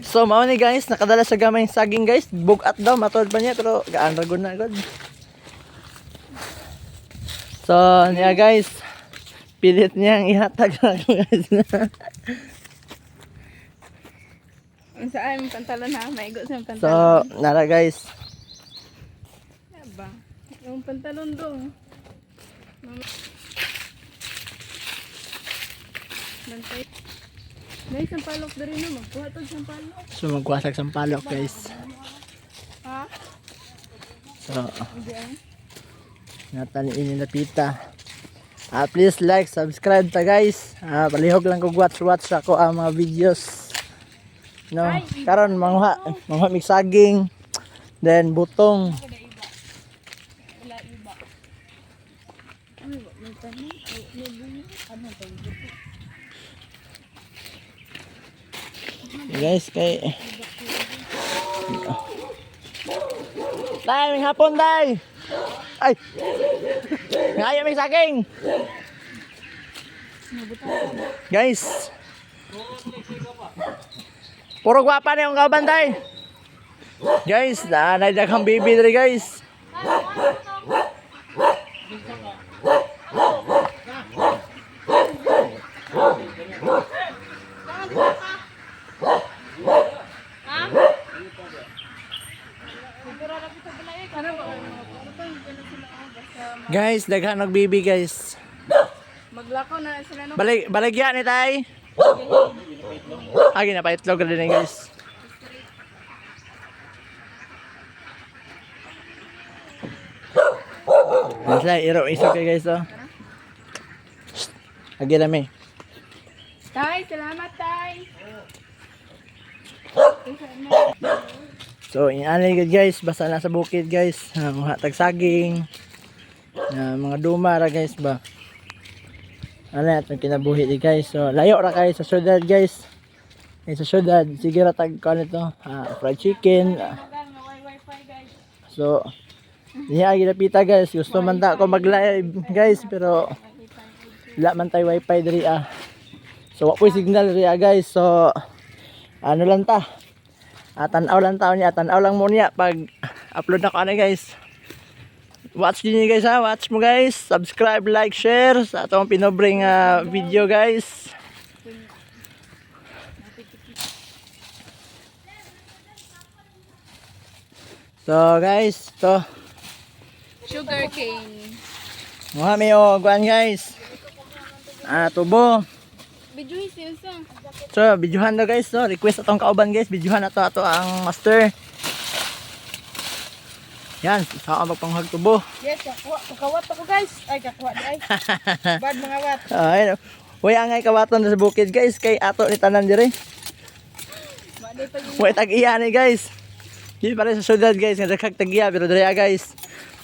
So mao ni guys, nakadala sa gamay saging guys. Bugat daw matod pa niya pero gaan ra gud na gud. So niya guys, pilit niyang ihatag na guys. Saan yung pantalon ha? Maigo sa pantalon. So nara guys. Aba, yung pantalon dong. Bantay. May sampalok na rin na. Magkuha ito sampalok. So magwasag sampalok guys. Ha? So Hindi ah. nataniin nila pita. Please like, subscribe ta guys. Palihog lang kog watch ako ang mga videos. No, karon manguha mig saging. Then butong. Wala iba. Ano ba? May tanong? May bunyi? Ano ba yung buto? Guys, kay Tay, may hapon tay. Ay. Ngayon may saging. Guys. Puro gwapa na yung kauban tay. Guys, daghang baby diri guys. Guys, daghan nagbibi guys. Maglakaw na sila no? Baligya ni tay. Agi na pa itlog rin guys. Nasa iro iso kay guys oh. Agi na may. Tay, salamat tay. So inani gud guys, basta na sa bukid guys. Mga hatag saging. Mga duma ra guys ba. Ano atong kinabuhi di guys. So layo ra kayo sa syudad guys. Sa syudad sige ra tag kan ito. Fried chicken. So niya ginapita guys. Gusto man ta ko mag-live guys pero wala man tay wifi diri So wa po'y signal diri guys. So ano lang ta. Tanaw lang taon niya. Tanaw lang mo niya pag upload na ko ano guys. Watch din guys watch mo guys. Subscribe, like, share sa atong pinobring video guys. So guys, to Sugar cane. mga may guan guys. Tubo. Bijuhi siya sa. So, videohan na guys. So, request atong kauban guys. Videohan na to ato ang master. Yan, isa ka magpanghag tubo. Yes, kakawat ako guys. Ay, kakawat ay. Bad mga wat. Ay, way angay kawaton sa bukid guys. Kay ato ni tanan dire. Baday pa yun. Way tag-iya ni guys. Di pa rin sa syudad guys. Nga daghag tag-iya. Pero dire guys.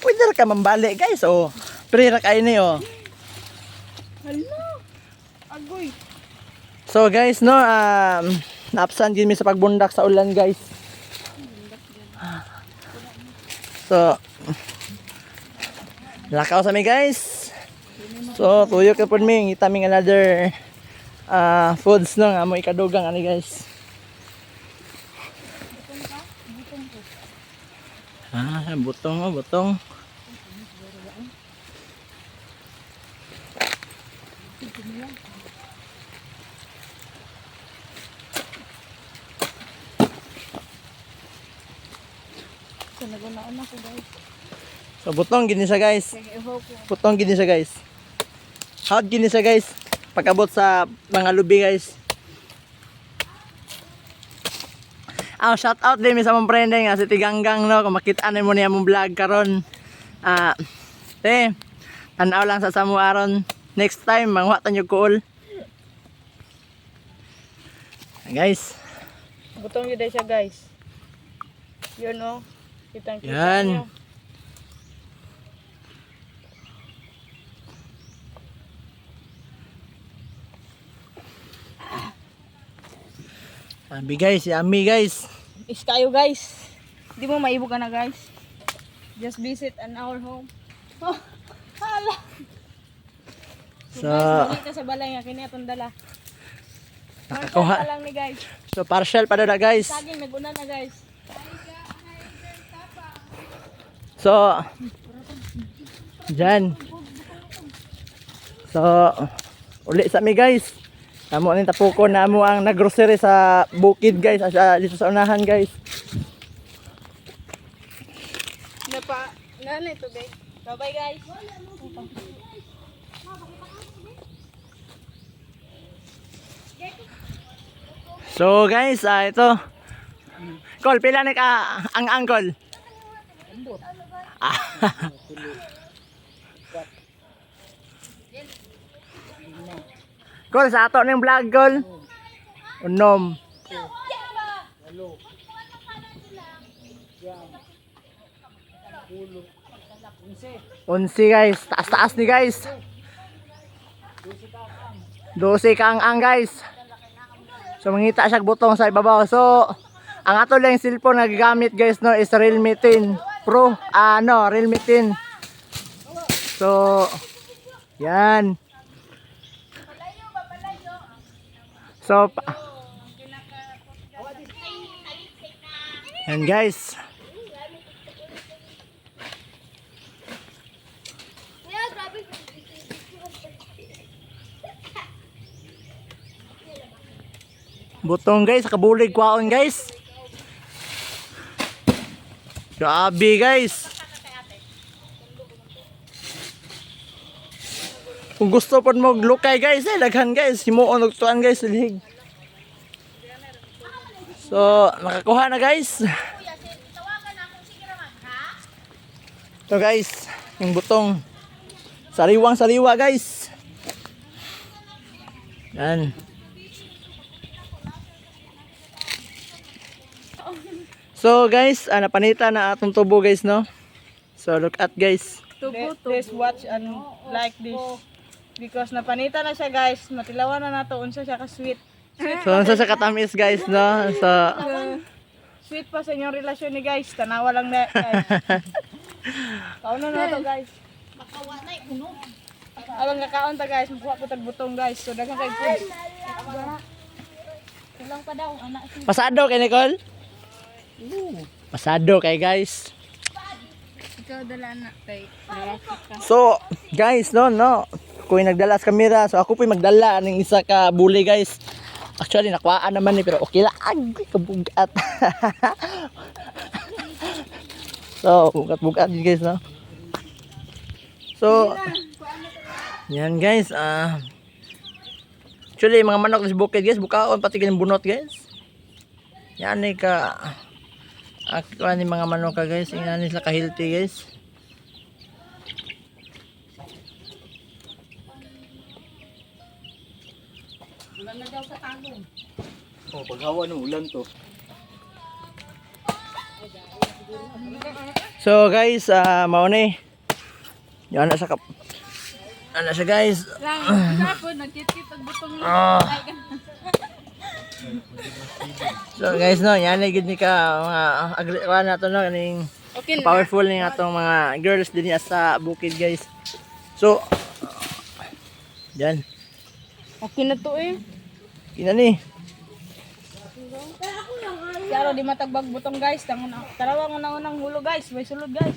Pwede ra ka mambali guys. Oh. Pre ra kayo ni oh. Hala. Agoy. So guys no. Naapsan din mi sa pagbundak sa ulan guys. So, lakaw sa mi guys. So, tuyo ka po mi. Itaming another foods no. Amo ikadugang ani guys. Butong oh, butong. So, nagunaan ako guys. So, butong gini siya guys. Nag-evoke ko. Butong gini siya guys. Hot gini siya guys. Pagabot sa mga lubi guys. Shout out din mi sa mong friend nga si Tiganggang no. Kung makita mo niya mong vlog karon. Tanaw lang sa Samuaron. Next time mangwa tanyo cool. Guys. Butong yun siya guys. Yun o. Kitang-kita Yan. niyo. Sabi guys, yummy guys. Is kayo guys. Hindi mo maibo ka na guys. Just visit an our home. Oh, hala. So, Guys, mali ka sa balay nga kini atong dala. Nakakuha. Pa lang ni guys. So partial pa daw na guys. Saging naguna na guys. So dyan. So uli sa mi guys. Amo ning tapukon na amo ang naggrocery sa bukid guys, dito sa unahan guys. Nana ito guys. Bye guys. So guys, ito. Kol, pila ni ka ang angkol? Ah. Kol, sa ato ning vlog kol. Unom. Unsi guys, taas-taas ni guys. 12 ka ang guys. So mangita siya butong sa ibabaw. So ang ato lang cellphone na gagamit guys no is Realme 10 Pro. Realme 10. So yan. So yan guys. Butong guys, kabulig kwaon guys. Grabe guys. Kung gusto po mo glukay guys, daghan guys, himuon og tuan guys lihig. So, nakakuha na guys. Ito guys, yung butong sariwang sariwa guys. Yan. So guys, napanita na atong tubo guys no. So look at guys. Let's watch and like this. Because napanita na siya guys. Matilawan na nato unsa siya ka sweet. So unsa sa katamis guys no. So sweet pa sa inyong relasyon ni guys. Tanawa lang na guys. Kauna na to guys. Makawa na uno. Alang kakaon ta guys, makuha po tag butong guys. So daghang kay food. Kulang pa daw anak. pasado kay Nicole. Pasado kay guys. Ikaw dala na kay. So guys no. Ako yung nagdala sa kamera. So ako po yung magdala ng isa ka buli guys. Actually nakuhaan naman ni pero okay lang. Agay kabugat. So bugat-bugat guys no. So yan guys. Actually mga manok sa bukid guys. Bukaon pati ganyan bunot guys. Yan ni ka. Ako ni mga manok ka guys. Yan ni sila ka healthy guys. Ulan na daw sa tagong. Oh, paghawa ng ulan to. So guys, mao ni. Yan na sa kap. Ano siya guys? Lang, po nagkit-kit ang butong ni. So guys no, yan ay gid ni ka mga agriwa nato no kaning Okay na. powerful ning atong mga girls din sa bukid guys. So yan. Okay na to eh. Kina ni. Pero di matagbag butong guys. Tarawang unang hulo guys. May sulod guys.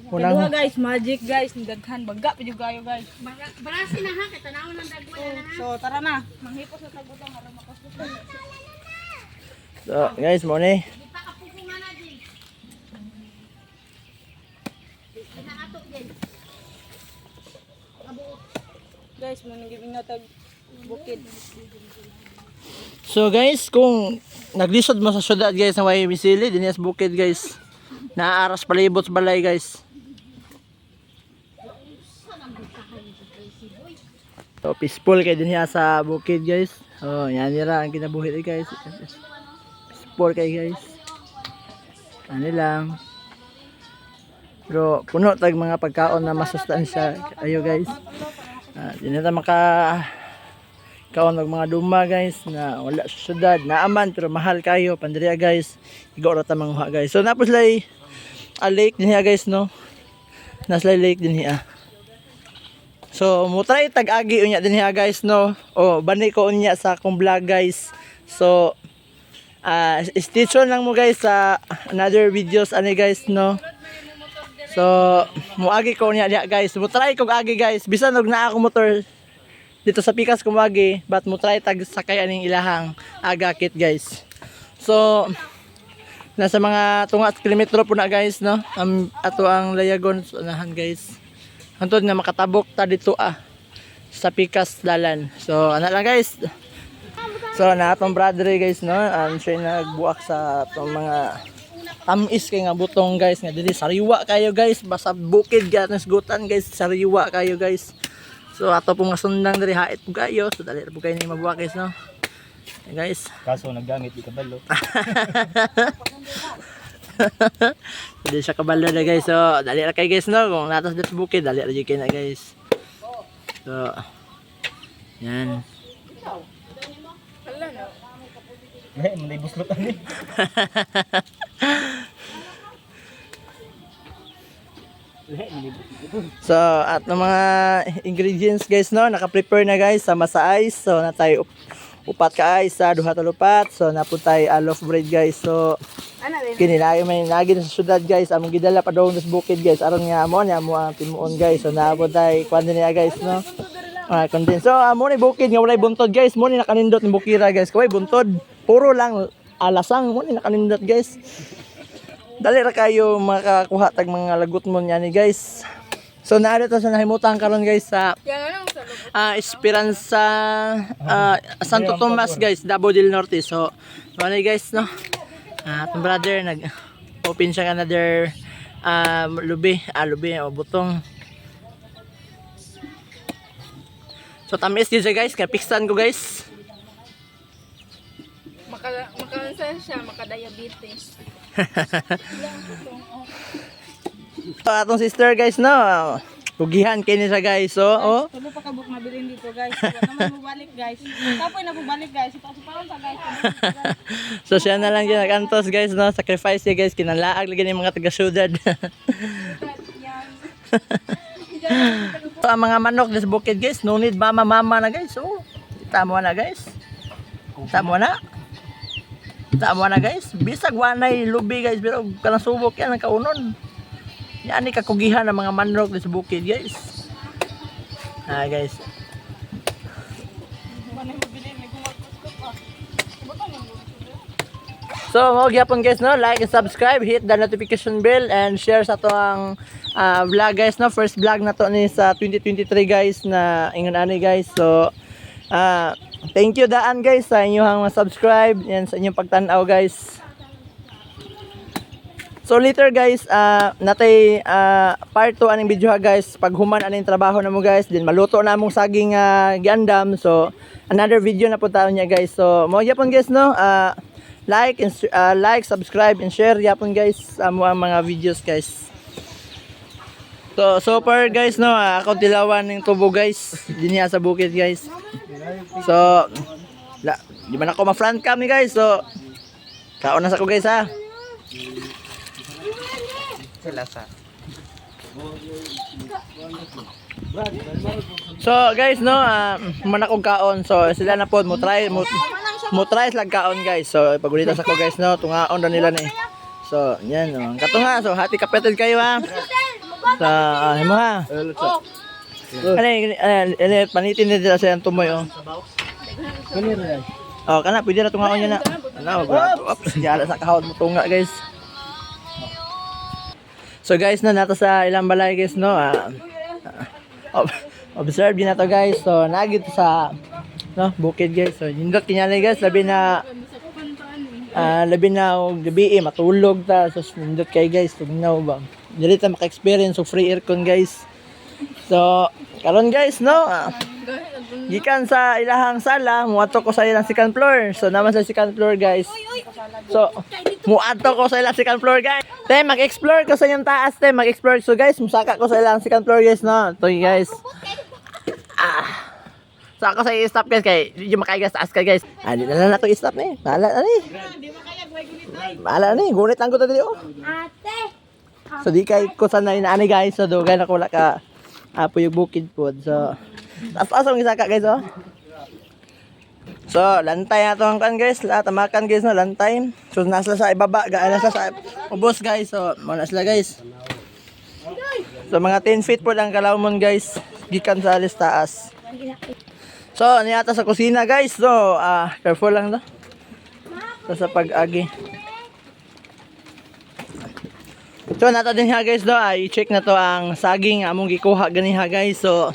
Unang- Kedua guys, magic guys. Daghan baga pa jud kayo guys. Barasin na ha, kay tanaw ng dagwala na ha. So tara na. Manghipos na tagbutong para makastos. So guys mo ni. Di pa kapupungan na din. Pinaatok din. Guys, maningin na tag bukid. So guys, kung naglisod mo sa syudad guys na way misili din sa bukid guys. Naaras palibot sa balay guys. So peaceful kay din sa bukid guys. Oh, yan nila ang kinabuhi guys. Peaceful kay guys. Ano lang. Pero puno tag mga pagkaon na masustansya ayo guys. Di na ta maka kaon ng mga duma guys na wala sa syudad, naaman pero mahal kayo pandiriya guys. Igo ra ta manguha guys. So napos lay a lake din hiya guys no. Naslay lake din hiya. So mo try tag-agi unya din ha guys no. Oh, bani ko unya sa akong vlog guys. So stay tuned lang mo guys sa another videos ani guys no. So muagi ko unya diha guys. Mo try kog agi guys. Bisan og naa ako motor dito sa pikas ko muagi, but mo try tag sakay aning ilahang aga kit guys. So nasa mga tunga kilometro po na guys no. Ato ang layagon so, unahan guys. Hantod na makatabok ta dito sa pikas dalan. So ana lang guys. So na atong brother guys no, siya nagbuak sa atong mga tamis kay nga butong guys nga dili sariwa kayo guys, basta bukid ganas gutan guys, sariwa kayo guys. So ato pong masundang diri hait po kayo. So dali po kayo ni mabuak guys no. Okay, guys. Kaso naggamit di kabalo. Dili siya kabalo na guys. So dali ra kay guys no, kung natas dito sa bukid dali ra jud kay na guys. So yan. May buslot ani. So at ng mga ingredients guys no, naka-prepare na guys sa masa ice. So na tayo upat ka ice sa duha talupat. So naputay loaf bread guys. So kini lagi may lagi sa syudad guys. Among gidala pa daw sa bukid guys. Aron nga amo nya mo ang timuon guys. So naputay kwan din niya guys no. Condense. So amo ni bukid nga walay buntod guys. Mo ni nakanindot ni bukira guys. Kaway buntod. Puro lang alasang mo ni nakanindot guys. Dali ra kayo makakuha tag mga lagot mo niya ni guys. So naari ta sa nahimutan karon guys sa Esperanza Santo Tomas guys, Davao del Norte. So ano guys no. Atong brother nag open siya another lubi o butong. So tamis din siya guys, kaya piksan ko guys. Makalansan siya, makadiabetes. So atong sister guys no, pugihan kini siya guys. So oh. Tulo pa kabuk mabilin dito guys. Wala naman mabalik guys. Tapoy na bubalik guys. Ito si Paron sa guys. So siya na lang ginagantos guys no, sacrifice siya guys, kinalaag lagi ni mga taga syudad. So ang mga manok sa bukid guys, no need mama na guys. So tamo na guys. Tamo na guys. Bisag wanay lubi guys, pero kanang subok yan ang kaunon. Yan ni kakugihan ng mga manok sa bukid guys. Guys. So mo gyapon guys no, like and subscribe, hit the notification bell and share sa to ang vlog guys no. First vlog na to ni sa 2023 guys na ingon ani guys. So thank you daan guys sa inyong subscribe and sa inyong pagtanaw guys. So later guys, natay part 2 aning video guys. Pag human aning trabaho na mo guys, din maluto na among saging giandam. So another video na po tayo niya guys. So mo gyapon guys no, like, subscribe and share yapon guys mo ang mga videos guys. So far guys no, ako tilawan ng tubo guys dinya sa bukid guys. So di man ako ma-front cam ni guys. So kaon na sa ko guys ha. So guys no, man akong kaon. So sila na pod mo try slag kaon guys. So pagulita sa ko guys no, tungaon ra nila ni. So yan no, katunga. So hati kapeted kayo ha. Sa mo ha. Ano panitin nila sa yang tumoy oh. Oh kana pwede na tungaon niya na. Ano ops, diala sa kahon mo tunga guys. So guys no, nato sa ilang balay guys no. Observe din nato guys. So nagit sa no bukid guys. So nindot kinyali guys, labi na gabi matulog ta. So nindot kay guys, tugnaw ba. Dili ta maka-experience og free aircon guys. So karon guys no, gikan sa ilahang sala, muadto ko sa ilang second floor. So naman sa second floor guys. So muadto ko sa ilang second floor guys. Te mag-explore ko sa inyong taas te, mag-explore. So guys, musaka ko sa ilang second floor guys no. To guys. So ako sa i-stop guys kay di makaigas taas ka guys. Di na lang nato i-stop ni. Bahala na ni. Di ba kaya gunit? Bahala ni, gunit lang ko ta dili oh. Ate. So di kay ko sanay na ani guys. So dugay na ko wala ka Apo yung bukid po. So, taas-taas ang isaka guys, oh. So, lantay na ito ang kan guys. Lahat amakan guys, no, lantay. So, nasa sa ibaba, nasa sa ubos guys. So, muna sila guys. So, mga 10 feet po lang kalawmon guys. Gikan sa alis taas. So, niyata sa kusina guys. So, careful lang to. So, sa pag-agi. So, nato din ha guys, do. I-check na to ang saging among gikuha ganiha guys. So,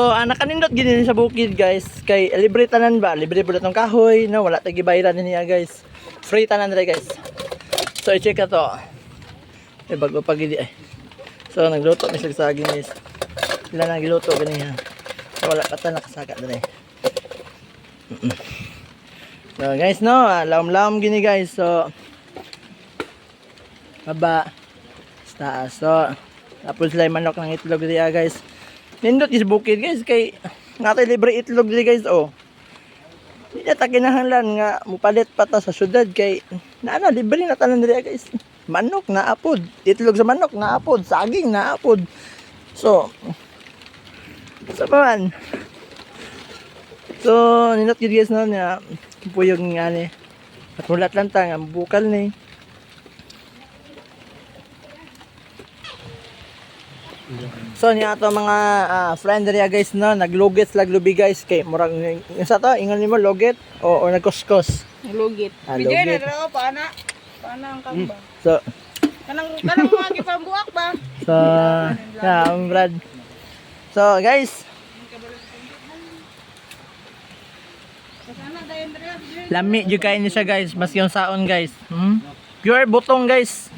nakanindot gini sa bukid guys. Kay libre tanan ba? Libre po itong kahoy. No? Wala tayo gibayaran niya guys. Free tanan rin guys. So, i-check na to. Bago pag hindi. So, nagluto may saging guys. Sila nang giluto ganiha. So, wala pa tayo nakasaka rin. So, guys, no. Laom-laom gini guys. So, baba. Taas. So, tapos sila yung manok ng itlog diya guys. Nindot is bukid guys. Kay natay libre itlog diya guys. Oh. Hindi na takinahanglan nga mupalit pa ta sa syudad. Kay libre na tanan diya guys. Manok na apod. Itlog sa manok na apod. Saging na apod. So, sa paman. So, nindot yun guys no. Puyog nga ni. At mulat lang ta nga bukal ni. So niya to mga friend dere guys no, naglugit laglubi guys kay murag sa to ingon nimo loget o nagkuskos. Lugit. Lugit. Bigay na daw paana. Paana ang kamba. So Kanang mga gipambuak ba? so ang Brad. So guys, lami jud kay ni siya guys, mas yung saon guys. Pure butong guys.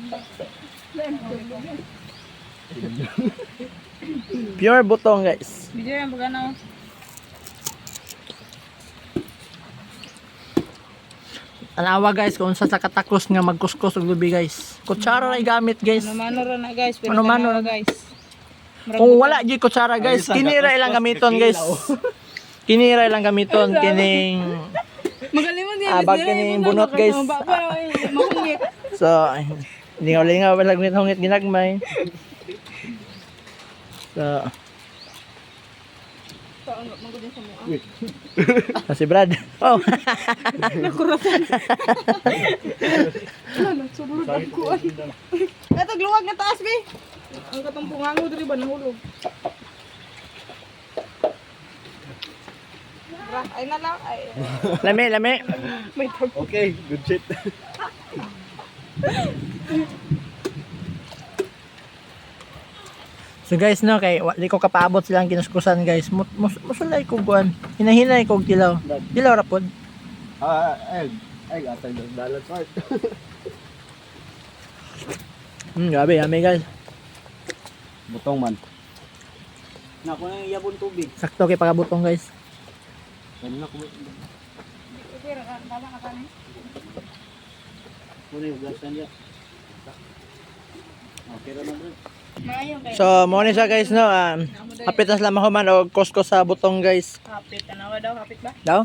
Pure butong guys. Bigay ang paganaw. Anawa guys kung sa katakos nga magkuskus og lubi guys. Kutsara ra gamit guys. Mano ra na guys, pero Mano-mano tanawa, guys. Kung wala di kutsara guys, kinira ilang gamiton guys. Kinira ilang gamiton kining Magalimon din. abag kining bunot guys. Mahungit. So lingaw-lingaw wala hungit ginagmay. So si Brad. Oh. Ito gluwag na taas be. Ang katong pungango diri ba nahulog. Ay na lang ay. Lami. May tag. Okay, good shit. So guys no kay wali ko kapaabot silang kinuskusan guys. Musulay ko kuan. Hinahinay ko og tilaw. Tilaw ra pod. Ay, atay ng dalat part. Grabe, yummy guys. Butong man. Naku na yung yabon tubig. Sakto kay pagabutong guys. Ano na kumain? Muna yung glass niya. Okay na bro. So, mo ni siya guys no. Hapit na sila mahuman og kuskos sa butong guys. Kapit tanawa daw, kapit ba? Daw?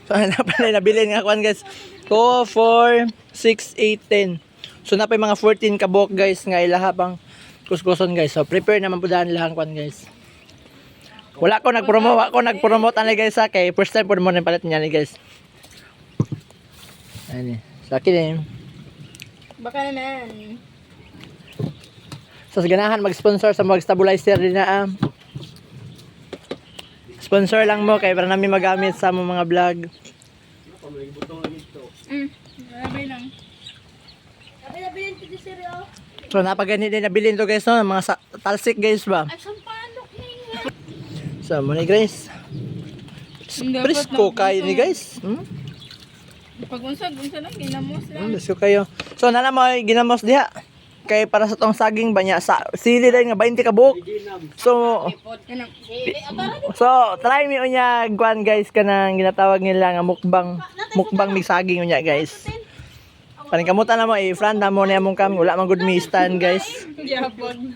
So, napalay nabilin nga kuan guys. 2, 4, 6, 8, 10. So, napay mga 14 kabok guys nga ilaha pang kuskuson guys. So, prepare naman po daan ilang kuan guys. Wala ko nag-promote ani guys sa kay first time po mo ni palit niya ni guys. Ani, sa akin eh. Baka naman. So, ganahan mag-sponsor sa mga stabilizer din na sponsor lang mo kay para namin magamit sa mga vlog. Marami lang. Nabilin ko di seryo. So, napagani din nabilin to guys no, mga talsik guys ba. Ay, sampalok na So, muna guys. Presko kayo ni guys. Pag unsad lang, ginamos lang. Presko kayo. So, nana mo ginamos diha. Kay para sa tong saging ba niya sa sili dahil nga 20 ka buok. So try mi unya guan guys kanang ginatawag nila nga mukbang mig saging unya guys. Paningkamutan na mo i-friend na mo ni among kami wala man good mi stand guys. Yapon.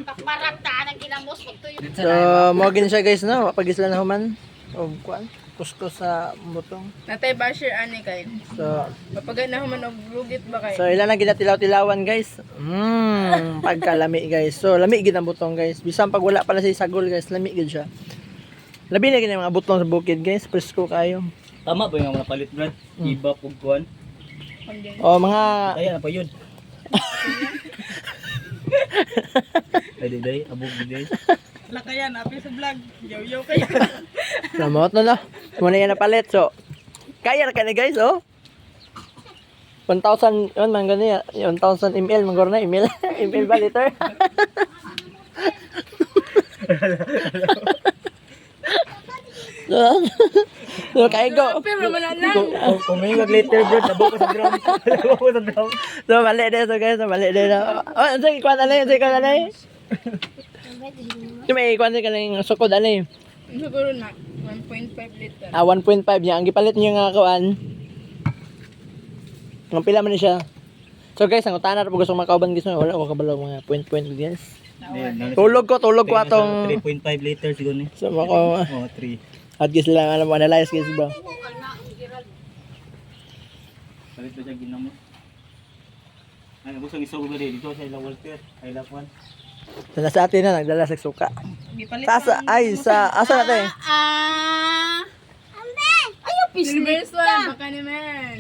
Takparata ng ginamos pagtuyo. So mo gin siya guys no, pag isla na human og kuan. kusko sa butong. Natay basher ani kay. So, Mapagana man og lugit ba kay? so ilan ang ginatilaw-tilawan guys. Pagkalami guys. So lami gid ang butong guys. Bisan pag wala pala siya sagol guys, lami gid siya. Labi na gid ang mga butong sa bukid guys, presko kayo. Tama ba yung mga palit brad? Iba pug kuan. O mga Ay, ano pa yun? Ay, day, abog day. Wala kaya napi sa vlog. Yaw kaya. namot na. Muna yan na palit. So, kaya na ka na guys, oh. 1,000, yun man gani, 1,000 ml, magor na, ml. ml ba liter? so, kaya go. Pero man lang. Kung may mag-later brad, abog ko sa ground. Abog ko sa ground. So, mali din. So, guys, mali din. Oh, sige, kwan na lang. Sige, kwan na lang. May kwan ka lang sukod, ano eh. Siguro na 1.5 liter. 1.5 niya. Ang gipalit niyo nga kuan. Ang pila man ni siya. So guys, ang utana po gusto makauban guys. Wala ko kabalo mga point guys. Tulog ko atong 3.5 liter siguro ni. so ako Oh, 3. at guys lang alam mo analyze guys ba. Palit ba siya ginamo? Ay, gusto ng isugo dito sa ilang Walter. I love one. So, sa atin na nagdala sa suka. Gipalit. Sa asa natin? Ayo business one baka naman.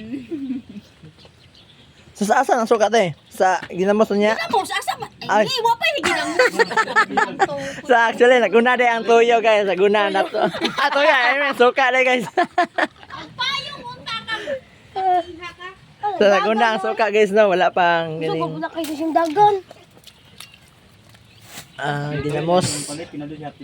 So, sa asa ng suka te? Sa ginamos niya? Mo sa asa man. Ay. Ay, wa pa ni ginamo. So actually naguna de ang tuyo guys, naguna na to. Tuyo ay suka de guys. Payong unta ka. So naguna ang suka guys no, wala pang Gusto ko ganing na kayo sa dagan. ginamos. Palit pinado siya 50